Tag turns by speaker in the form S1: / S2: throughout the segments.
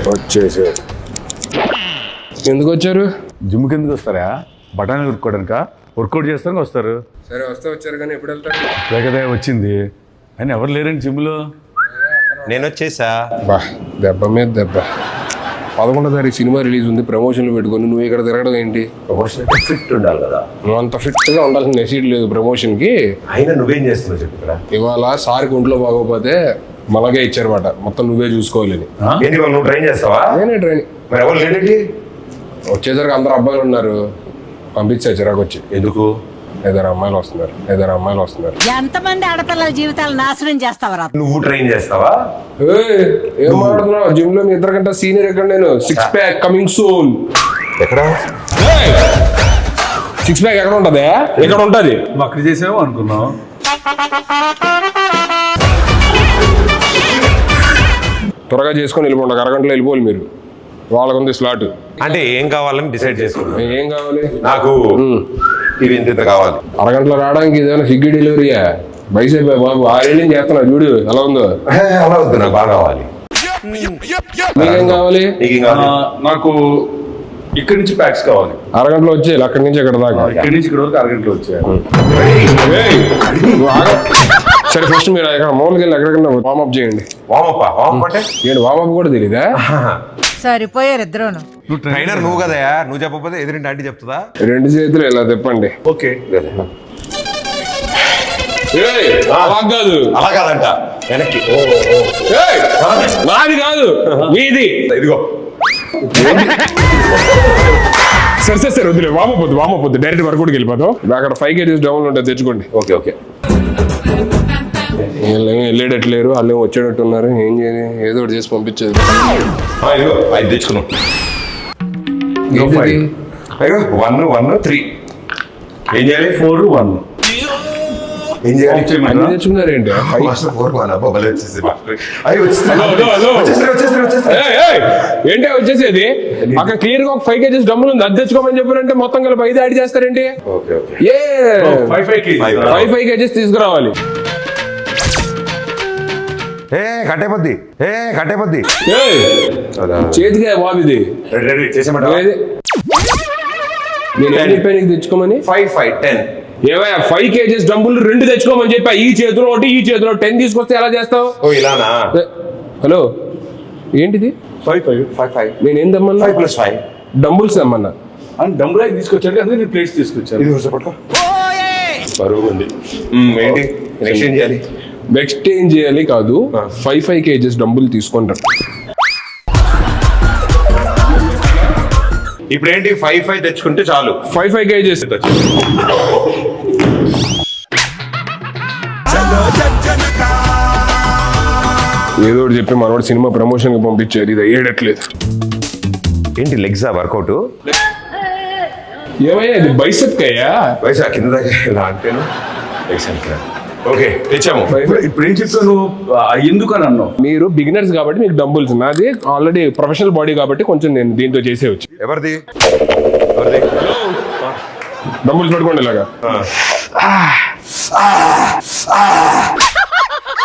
S1: వచ్చేసారు. ఎందుకు వచ్చారు?
S2: జిమ్కి ఎందుకు వస్తారా? బఠానీ కొట్టుకోవడానిక? వర్కౌట్ చేస్తానికి వస్తారు.
S1: సరే వస్తే వచ్చారు, కానీ ఎప్పుడు వెళ్తారు?
S2: లేకదే వచ్చింది అని ఎవరు లేరండి జిమ్లో.
S3: నేను వచ్చేసా.
S1: బా దెబ్బ మీద దెబ్బ. 11వ తారీఖు సినిమా రిలీజ్ ఉంది, ప్రమోషన్లు పెట్టుకొని నువ్వు ఇక్కడ తిరగడం ఏంటి?
S3: ప్రమోషన్ ఫిట్ ఉండాలి కదా.
S1: నువ్వు అంత ఫిట్గా ఉండాల్సిన నెసీడ్ లేదు ప్రమోషన్కి.
S3: అయినా నువ్వేం చేస్తున్నావు చెప్పు ఇక్కడ.
S1: ఇవాళ సార్కి ఒంట్లో బాగోపోతే మలగే ఇచ్చారన్నమాట, మొత్తం నువ్వే చూసుకోవాలని.
S3: ఏంటి నువ్వు ట్రైన్ చేస్తావా?
S1: నేనే ట్రైనింగ్.
S3: మరి ఎవరు లేదండి?
S1: వచ్చేసరికి అందరు అబ్బాయిలు ఉన్నారు, పంపించా చిరాకు వచ్చి.
S3: ఎందుకు?
S1: 5 అమ్మాయిలు వస్తున్నారు.
S4: ఎంతమంది ఆడపిల్లల జీవితాలు నాశనం చేస్తావరా?
S3: నువ్వు ట్రైన్ చేస్తావా?
S1: ఏం మాట్లాడుతున్నావు? జిమ్ లో మీ ఇద్దరికంటే సీనియర్ ఎక్కడ? నేను 6 ప్యాక్ కమింగ్ సూన్.
S3: ఎక్కడ
S1: 6 ప్యాక్ ఎక్కడ ఉంటది? ఎక్కడ ఉంటది?
S2: అక్కడ చేసామో అనుకున్నాం.
S1: త్వరగా చేసుకొని వెళ్ళిపోండి, అరగంటలో వెళ్ళిపోవాలి మీరు. వాళ్ళకుంది స్లాట్.
S3: అంటే ఏం కావాలని డిసైడ్ చేసుకున్నా.
S1: ఏం కావాలి?
S3: నాకు ఇది ఇంత కావాలి.
S1: అరగంటలో రావడానికి ఇదేమైనా స్విగ్గీ డెలివరీయా? బైసైప్ బాబు 6 ఏళ్ళు చేస్తున్నా చూడు ఎలా ఉందో.
S3: అలా వద్దు, నాకు బాగా కావాలి.
S1: మీకేం కావాలి?
S2: నాకు ఇక్కడి నుంచి ప్యాక్స్ కావాలి.
S1: అరగంటలో వచ్చేయాలి, అక్కడి నుంచి ఎక్కడ దాకా.
S2: ఇక్కడి నుంచి ఇక్కడ వరకు అరగంటలో వచ్చేయాలి.
S1: సరే ఫస్ట్ మీరు ఇక్కడ మౌన్కి వెళ్ళి ఎక్కడికన్నా వార్మప్ చేయండి.
S3: వామప్ అంటే
S1: ఏంటి వార్మప్ కూడా తెలీదా?
S4: సరిపోయారు ఇద్దరును.
S3: ట్రైనర్ నువ్వు కదా, నువ్వు చెప్పకపోతే ఎదురింటి ఆంటీ చెప్తుందా?
S1: 2 చేతులు ఇలా తిప్పండి.
S2: ఓకే.
S1: అలా కాదు,
S3: అలా కాదంట, వెనక్కి.
S1: నాది కాదు మీది.
S3: ఇదిగో
S1: సరే వద్దులే, వామపోద్దు డైరెక్ట్ వర్కౌట్కి వెళ్ళిపోతాం. అక్కడ 5 kgs డౌన్ ఉంటుంది, తెచ్చుకోండి.
S3: ఓకే.
S1: వెళ్ళేటట్లేరు, వాళ్ళు వచ్చేటట్టు ఉన్నారు. ఏం చేయాలి? ఏదో ఒకటి చేసి పంపించేది.
S3: ఇదిగో 5 తెచ్చుకున్నాం. 1 3 ఏం చేయాలి? 4 1 ఏం చేయాలి?
S1: అన్ని తెచ్చుకున్నారేంటి? ఏంటి వచ్చేసేది? అక్కడ క్లియర్ గా ఒక 5 kgs డబ్బులు ఉంది, అది తెచ్చుకోమని చెప్పారంటే మొత్తం కలిపి 5 యాడ్ చేస్తారేంటి? 5 kgs తీసుకురావాలి.
S3: కట్టేపద్ది
S1: చేతిగా బాబు ఇది. నేను ఏం చెప్పాను నీకు తెచ్చుకోమని?
S3: 5 5 10
S1: ఏవయ్యా 5 kgs డబ్బులు 2 తెచ్చుకోమని చెప్పా. ఈ చేతిలో ఒకటి, ఈ చేతిలో 10 తీసుకొస్తే ఎలా చేస్తావు?
S3: ఇలానా?
S1: హలో ఏంటిది?
S3: 5
S1: నేనేం తెమ్మన్నా?
S3: 5 + 5
S1: డంబుల్స్ తెమ్మన్నా.
S2: డబ్బులు తీసుకొచ్చాడు కదా, నేను ప్లేట్స్ తీసుకొచ్చాను.
S3: ఇది పట్టుకో, బరువు ఉంది. ఏంటి ఎక్స్చేంజ్ చేయాలి?
S1: ఎక్స్చేంజ్ చేయాలి కాదు, 5 kgs డబ్బులు తీసుకుంటారు.
S3: ఇప్పుడు ఏంటి 5 5 తెచ్చుకుంటే చాలు.
S1: 5 kgs ఏదో ఒకటి చెప్పి మనవాడు సినిమా ప్రమోషన్ కి పంపించారు. ఇది అయ్యేటట్లేదు.
S3: ఏంటి లెగ్సా వర్కౌట్?
S1: ఏమయ్యా ఇది బైసెప్ కయ్యా?
S3: వైసా కింద దాకా అంటేను. ఓకే తెచ్చాము.
S2: ఇప్పుడు ఏం చెప్తాను, ఎందుకని అన్నావు?
S1: మీరు బిగినర్స్ కాబట్టి మీకు డంబుల్స్, నాది ఆల్రెడీ ప్రొఫెషనల్ బాడీ కాబట్టి కొంచెం నేను దీంతో చేసేవచ్చు.
S3: ఎవరిది?
S1: డంబుల్స్ పట్టుకోండి ఇలాగా.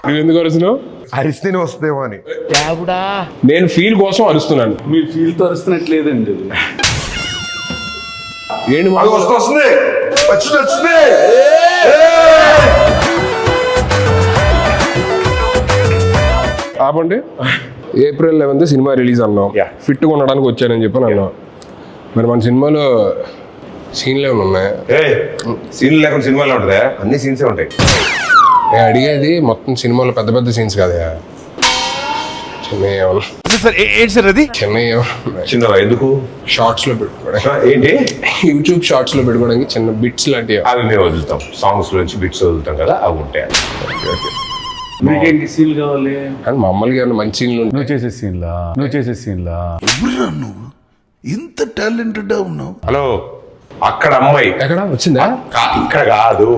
S1: నువ్వు ఎందుకు అరుస్తున్నావు?
S3: అరిస్తేనే వస్తుందేమో అని.
S1: నేను ఫీల్ కోసం అరుస్తున్నాను.
S2: మీరు ఫీల్ తో అరుస్తున్నట్లేదండి.
S1: ఏంటి
S3: వస్తుంది.
S1: ఆపండి. April 11th సినిమా రిలీజ్ అన్నాం. ఫిట్గా ఉండడానికి వచ్చానని చెప్పి అన్నాం. మరి మన సినిమాలో సీన్లు ఏమైనా ఉన్నాయా?
S3: సీన్లు లేకుండా సినిమాలో ఉంటుందా? అన్ని సీన్సే ఉంటాయి.
S1: నేను అడిగేది మొత్తం సినిమాలో పెద్ద పెద్ద సీన్స్ కదా,
S3: చిన్న ఎందుకు
S1: షార్ట్స్ లో పెట్టుకోవడానికి.
S3: ఏంటి
S1: యూట్యూబ్ షార్ట్స్ లో పెట్టుకోవడానికి చిన్న బిట్స్ లాంటివి.
S3: అవి మేము వదులుతాం, సాంగ్స్ నుంచి బిట్స్ వదులుతాం కదా, అవి ఉంటాయి.
S2: మీకేంటి సీన్లు కావాలి?
S1: కానీ మామూలుగా మంచి సీన్లు ఉంటాయి.
S2: నువ్వు చేసే సీన్లా
S5: నువ్వు ఇంత టాలెంటెడ్ ఉన్నావు.
S3: హలో, అక్కడ అమ్మాయి
S1: ఎక్కడ వచ్చిందా?
S3: ఇక్కడ కాదు,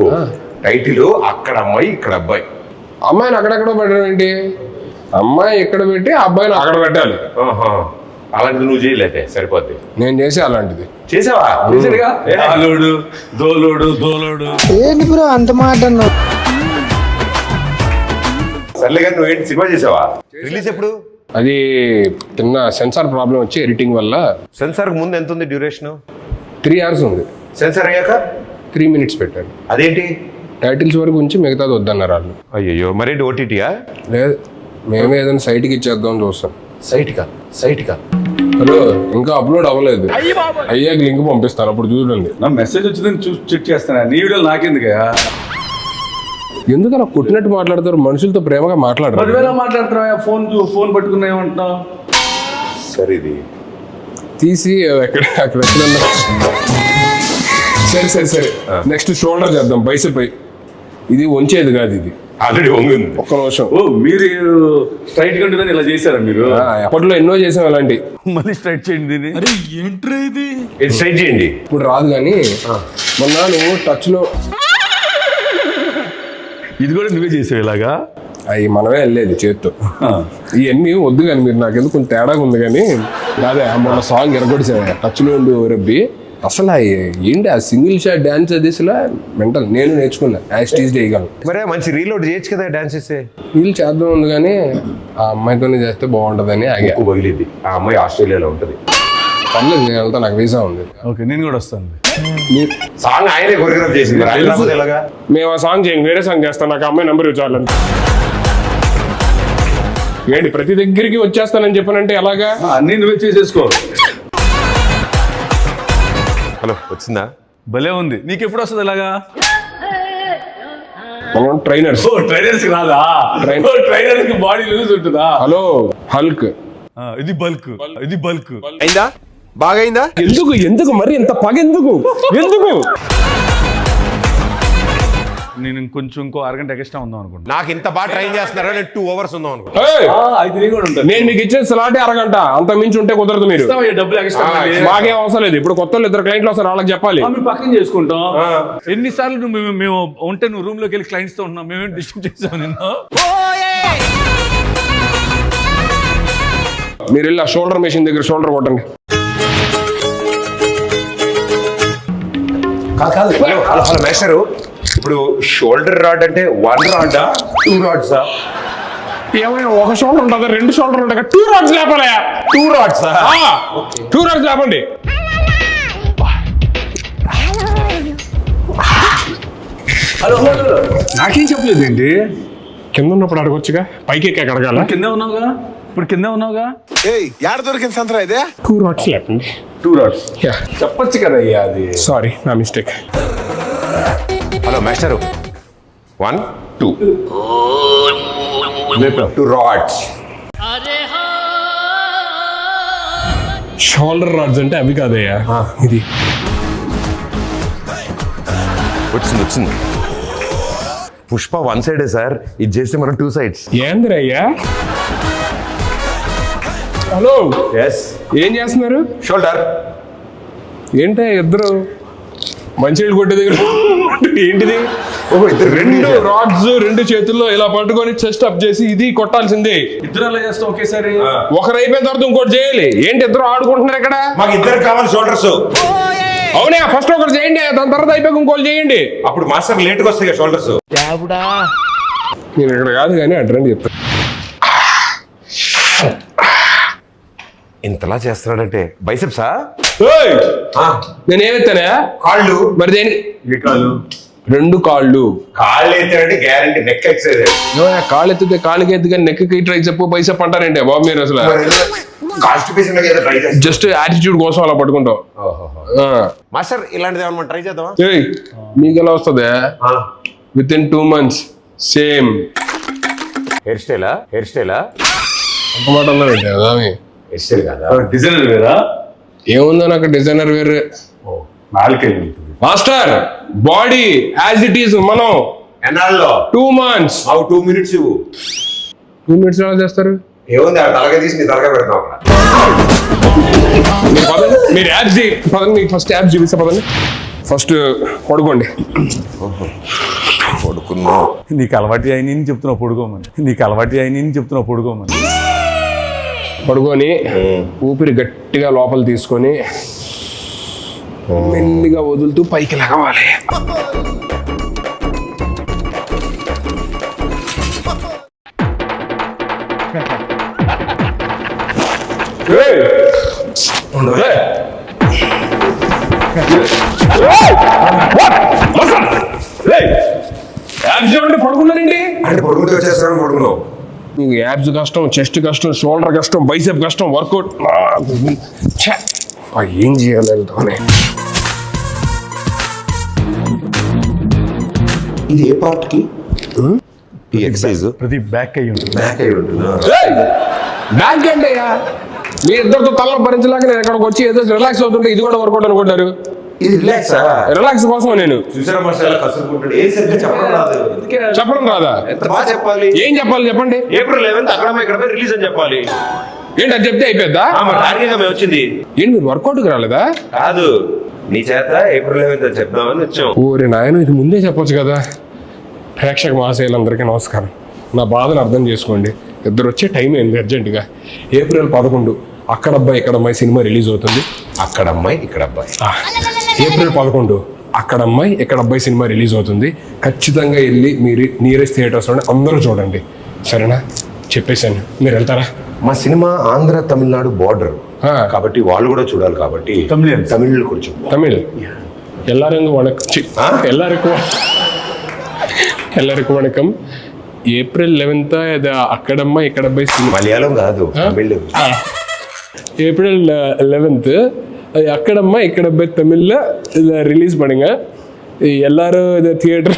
S3: టైటిల్ అక్కడ అమ్మాయి ఇక్కడ అబ్బాయి.
S1: అమ్మాయిని అక్కడెక్కడ పెట్టడం ఏంటి? అమ్మాయి ఎక్కడ పెట్టి అబ్బాయిని అక్కడ పెట్టాలి.
S3: అలాంటిది నువ్వు చేయలేతే సరిపోద్ది.
S1: నేను చేసే అలాంటిది.
S3: చేసావా? చేసాడుగా.
S2: ఆలోడు దోలోడు
S6: ఏంటి బ్రో అంత మాట అన్నావు?
S3: సర్లే కానీ నువ్వేంటి సినిమా చేసావా? రిలీజ్ ఎప్పుడు?
S1: అది చిన్న సెన్సార్ ప్రాబ్లం వచ్చి ఎడిటింగ్ వల్ల
S3: సెన్సార్ ముందు ఎంత ఉంది డ్యూరేషన్?
S1: 3 hours ఉంది.
S3: సెన్సార్ అయ్యాక
S1: 3 minutes పెట్టారు.
S3: అదేంటి?
S1: టైటిల్స్ వరకు ఉంచి మిగతాది వద్దన్నారు వాళ్ళు.
S3: అయ్యో మరేంటి ఓటీటీయా?
S1: లేదు, మేమే ఏదైనా సైట్కి ఇచ్చేద్దాం చూస్తాం.
S3: సైట్కా
S1: హలో, ఇంకా అప్లోడ్ అవ్వలేదు. అయ్యాక లింక్ పంపిస్తాను, అప్పుడు చూడండి.
S2: నా మెసేజ్ వచ్చిందని చూసి చెక్ చేస్తాను. నీ వీడియోలు నాకెందుకయ్యా?
S1: ఎందుకలా కొట్టినట్టు మాట్లాడతారు? మనుషులతో ప్రేమగా మాట్లాడరు.
S2: 10,000 మాట్లాడుతున్నావా? ఫోన్ పట్టుకున్నా ఏమంటున్నావు?
S3: సరే ఇది
S1: తీసి అక్కడ ఎక్కడన్నా. సరే నెక్స్ట్ షోల్డర్ చేద్దాం, బైసెప్. ఇది వంచేది కాదు, ఇది
S3: ఆల్రెడీ వంగింది.
S1: ఒక్క నిమిషం.
S2: ఓ మీరు స్ట్రైట్ గా ఉంటుందని ఇలా చేశారా మీరు?
S1: అప్పట్లో ఎన్నో చేసాం అలాంటి.
S2: మళ్ళీ స్ట్రైట్ చేయండి దీన్ని.
S3: ఇది స్ట్రైట్ చేయండి.
S1: ఇప్పుడు రాదు కానీ మొన్న నువ్వు టచ్ లో
S2: ఇది కూడా నువ్వే చేసావు ఇలాగా?
S1: అవి మనమే వెళ్ళేది చేత్తో. ఇవన్నీ వద్దు కానీ మీరు నాకెందుకు కొంచెం తేడాగా ఉంది కానీ. అదే మొన్న సాంగ్ ఎరగొడిసా టచ్ లో ఉండి రబ్బి. అసలు ఏంటి ఆ సింగిల్ షాట్ డాన్స్ అదిలా మెంటల్. నేను నేర్చుకున్నా యాజ్ టీజ్ చేయగలను.
S3: మరే మంచి రీలోడ్ చేయొచ్చు కదా డాన్స్ చేస్తే.
S1: వీళ్ళు చేద్దాం ఉంది కానీ ఆ అమ్మాయితోనే చేస్తే బాగుంటుందని ఆగా.
S3: ఎక్కువ పగిలిద్ది. ఆ అమ్మాయి ఆస్ట్రేలియాలో ఉంటుంది.
S1: పర్లేదు, నేను వెళ్తా, నాకు వీసా ఉంది.
S2: ఓకే, నేను కూడా వస్తాను.
S3: సాంగ్ ఆయనే కొరియోగ్రాఫ్ చేసింది. ఎలాగా
S1: మేము ఆ సాంగ్ చేయండి, వేరే సాంగ్ చేస్తాను. నాకు అమ్మాయి నెంబర్ ఇవ్వాలని. ఏంటి ప్రతి దగ్గరికి వచ్చేస్తానని చెప్పానంటే ఎలాగా?
S2: అన్ని నువ్వే చేసేసుకో.
S3: హలో, వచ్చిందా?
S2: భలే ఉంది. నీకు ఎప్పుడు వస్తుంది ఇలాగా?
S1: మనం ట్రైనర్స్.
S2: ట్రైనర్స్ కి రాదా? ట్రైనర్ కి బాడీ లూజ్ ఉంటుందా?
S1: Hello Hulk.
S2: ఇది బల్క్.
S3: అయిందా? బాగా అయిందా?
S1: ఎందుకు మరి ఇంత పగ ఎందుకు?
S2: నేను ఇంకో అరగంట ఎక్స్ట్రా ఉందాం అనుకుంటా.
S3: నాకు ఇంత బాగా ట్రైన్ చేస్తున్నారా? నేను 2 hours ఉందాం అనుకుంటా.
S2: అయితే కూడా ఉంటుంది.
S1: నేను మీకు ఇచ్చే సలాటే అరగంట, అంత మించి ఉంటే కుదరదు. మీరు
S2: డబ్బులు ఎక్స్ట్రా
S1: మాకేం అవసరం లేదు. ఇప్పుడు కొత్త 2 క్లయింట్లు వస్తారు, వాళ్ళకి చెప్పాలి.
S2: మేము పక్కన చేసుకుంటాం. ఎన్నిసార్లు మేము ఉంటే నువ్వు రూమ్ లోకి వెళ్ళి క్లయింట్స్ తో ఉంటున్నాం. మేమేం డిస్టర్బ్ చేసాం నిన్ను?
S1: మీరు వెళ్ళి ఆ షోల్డర్ మెషిన్ దగ్గర షోల్డర్ కొట్టండి.
S3: కాదు హలో మేస్టరు, ఇప్పుడు షోల్డర్ రాడ్ అంటే 1 రాడా 2 రాడ్సా?
S1: ఏమైనా ఒక షోల్డర్ ఉంటుందా? 2 షోల్డర్ ఉంటాయి. 2 రాడ్స్ లేపాలా?
S3: 2 రాడ్సా?
S1: 2 రాడ్స్ లేపండి.
S2: నాకేం చెప్పలేదు ఏంటి?
S1: కింద ఉన్నప్పుడు అడగొచ్చుగా, పైకి ఎక్కి అడగాల.
S2: కిందే ఉన్నావుగా.
S5: యాడ దొరికిన సంతరా ఇదే?
S1: 2 రాడ్స్ లేపండి.
S2: 2 రాడ్స్ చెప్పొచ్చు కదా అయ్యా. అది
S1: సారీ, నా మిస్టేక్.
S3: హలో మేస్టరు, 1 2 2 రాడ్స్.
S1: షోల్డర్ రాడ్స్ అంటే అవి కాదయ్యా, ఇది.
S3: వచ్చింది. పుష్ప 1 సైడే సార్, ఇది చేస్తే మనం 2 sides.
S1: ఏందిరయ్యా? Hello,
S3: yes.
S1: ఏం చేస్తున్నారు?
S3: షోల్డర్
S1: ఏంటే ఇద్దరు మంచినీళ్ళు కొట్టే దగ్గర ఏంటిది?
S3: ఓహో, ఇద్దరు
S1: 2 రాడ్స్ 2 చేతుల్లో ఇలా పట్టుకొని చెస్ట్ అప్ చేసి ఇది కొట్టాల్సిందే.
S2: ఇద్దరు అలా చేస్తాం ఒకేసారి.
S1: ఒకరు అయిపోయిన తర్వాత ఇంకోటి చేయాలి. ఏంటి ఇద్దరు ఆడుకుంటున్నారు ఇక్కడ?
S3: మాకు ఇద్దరు కావాలి షోల్డర్స్.
S1: అవునా, ఫస్ట్ ఒకటి చేయండి, దాని తర్వాత అయిపోయి ఇంకోటి చేయండి.
S3: అప్పుడు మాస్టర్ లేట్ గా వస్తాయి షోల్డర్స్.
S1: నేను ఇక్కడ కాదు కానీ అడ్రండి చెప్తాను.
S3: ఇంతలా చేస్తున్నాడంటే బైసెప్సా?
S1: నేను ఏమెత్తానా?
S3: కాళ్ళు.
S1: మరి దేని? 2 కాళ్ళు.
S3: కాళ్ళు ఎత్తాడంటే గ్యారంటీ నెక్ ఎక్సైజ్.
S1: కాళ్ళు ఎత్తితే కాళ్ళకి ఎత్తి కానీ నెక్కి ట్రై చెప్పు బైసెప్ అంటారంటే బాబు మీరు అసలు.
S3: కాన్స్టిపేషన్ ట్రై చేస్తాం.
S1: జస్ట్ యాటిట్యూడ్ కోసం అలా పట్టుకుంటావు.
S3: మాస్టర్ ఇలాంటిది ఏమన్నా ట్రై చేద్దామా?
S1: మీకు ఎలా వస్తుంది? With in 2 months same
S3: hair స్టైలా?
S1: అంత మాట అన్నారంటే కదా.
S3: హెయిర్ స్టైల్ కదా,
S2: డిజైనర్ వేరా?
S1: ఏముందో నాకు డిజైనర్ వేరే.
S2: నాలుకే
S1: master body as it is. మనం
S3: ఎన్నాళ్ళలో
S1: 2 months.
S3: 2 minutes ఇవ్వు.
S1: 2 minutes ఎలా చేస్తారు?
S3: ఏముంది, తలగా తీసి నీ తలగా పెడతాం అక్కడ.
S1: మీరు యాప్స్ పదండి, మీకు ఫస్ట్ యాప్స్ చూపిస్తా పదండి. ఫస్ట్ పడుకోండి.
S3: పడుకున్నా.
S2: నీకు అలవాటు అయిన చెప్తున్నావు పడుకోమని.
S1: పడుకొని ఊపిరి గట్టిగా లోపల తీసుకొని మెల్లిగా వదులుతూ పైకి లగవాలి. పడుకున్నానండి
S3: అంటే పడుకుంటూ వచ్చేస్తాను పడుకున్నావు.
S1: నీకు యాబ్స్ కష్టం, చెస్ట్ కష్టం, షోల్డర్ కష్టం, బైసెప్ కష్టం, వర్కౌట్ ఏం చేయాలి వెళ్తానే.
S3: ఇది ఏ పార్ట్ కి ఈ ఎక్సర్సైజ్?
S2: ప్రతి బ్యాక్ అయ్యి ఉంటుంది.
S3: బ్యాక్ అయి ఉంటుందా?
S1: బ్యాక్ అంటే అయ్యా మీ ఇద్దరితో తల భరించలేక నేను ఎక్కడికి వచ్చి ఏదో రిలాక్స్ అవుతుంటే ఇది కూడా వర్కౌట్ అనుకుంటారు.
S3: ఇది రిలాక్సా?
S1: రిలాక్స్ కోసం నేను
S3: చూసారా మాస్టర్ కసురుకుంటాడు. ఏ సరిగ్గా చెప్పడం రాదు.
S1: చెప్పడం రాదా?
S3: ఎంత బాగా చెప్పాలి.
S1: ఏం చెప్పాలి చెప్పండి.
S3: ఏప్రిల్ 11th అక్కడ ఇక్కడ రిలీజ్ అని చెప్పాలి.
S1: ఏంటి అది చెప్తే అయిపోద్దా?
S3: దానిగా మేము వచ్చింది.
S1: ఏంటి మీరు వర్కౌట్కి రాలేదా?
S3: కాదు, నీ చేత ఏప్రిల్ 11th అని చెప్దామని వచ్చాం.
S1: ఓరే నాయన, ఇది ముందే చెప్పొచ్చు కదా. ప్రేక్షక మహాశయులందరికీ నమస్కారం. నా బాధను అర్థం చేసుకోండి. ఇద్దరు వచ్చే టైం ఏంది అర్జెంటుగా. ఏప్రిల్ 11 అక్కడబ్బాయి ఇక్కడమ్మాయి సినిమా రిలీజ్ అవుతుంది.
S3: అక్కడ అమ్మాయి ఇక్కడ అబ్బాయి.
S1: ఏప్రిల్ 11 అక్కడ అమ్మాయి ఇక్కడ అబ్బాయి సినిమా రిలీజ్ అవుతుంది. ఖచ్చితంగా వెళ్ళి మీరు నియరెస్ట్ థియేటర్స్లోనే అందరూ చూడండి, సరేనా? చెప్పేశాను, మీరు వెళ్తారా?
S3: మా సినిమా ఆంధ్ర తమిళనాడు బార్డర్ కాబట్టి వాళ్ళు కూడా చూడాలి. కాబట్టి తమిళ్ కొంచెం
S1: తమిళ్ எல்லாருக்கும் வணக்கம். ఏప్రిల్ 11 అది అక్కడమ్మాయి ఇక్కడ అబ్బాయి సినిమా.
S3: మలయాళం కాదు, తమిళ్.
S1: ஏப்ரல் 11 அது அக்கடம்மா இக்கடப்பை தமிழில் இதை ரிலீஸ் பண்ணுங்க. எல்லாரும் இதை தியேட்டர்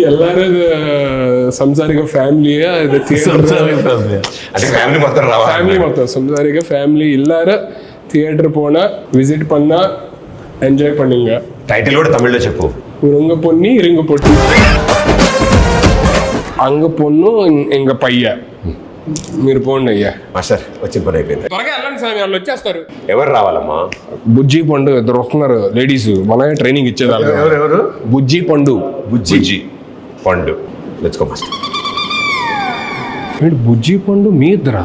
S1: எல்லாரும் இது సంసారిక ఫ్యామిలీగా ఇది ఫ్యామిలీ మొత్తం సంసారిక ఫ్యామిలీ எல்லாரும் தியேட்டர் போனா விசிட் பண்ணா ఎంజాయ్ பண்ணுங்க.
S3: టైటిల్ కూడా తమిళ్లో చెప్పు.
S1: உங்க பொண்ணு இருங்க பொண்ணு అంగ పొన్ను ఇంక పయ్య. మీరు పోండి అయ్యా.
S3: మాస్టర్ వచ్చిన పని అయిపోయింది.
S1: త్వరగా వెళ్ళండి సార్, వాళ్ళు వచ్చేస్తారు.
S3: ఎవరు రావాలమ్మా?
S1: బుజ్జి పండు ఇద్దరు వస్తున్నారు లేడీస్. మనమే ట్రైనింగ్ ఇచ్చేదాన్ని.
S3: ఎవరు?
S1: బుజ్జి పండు.
S3: బుజ్జి పండు. Let's go master.
S1: బుజ్జి పండు మీ ఇద్దరా?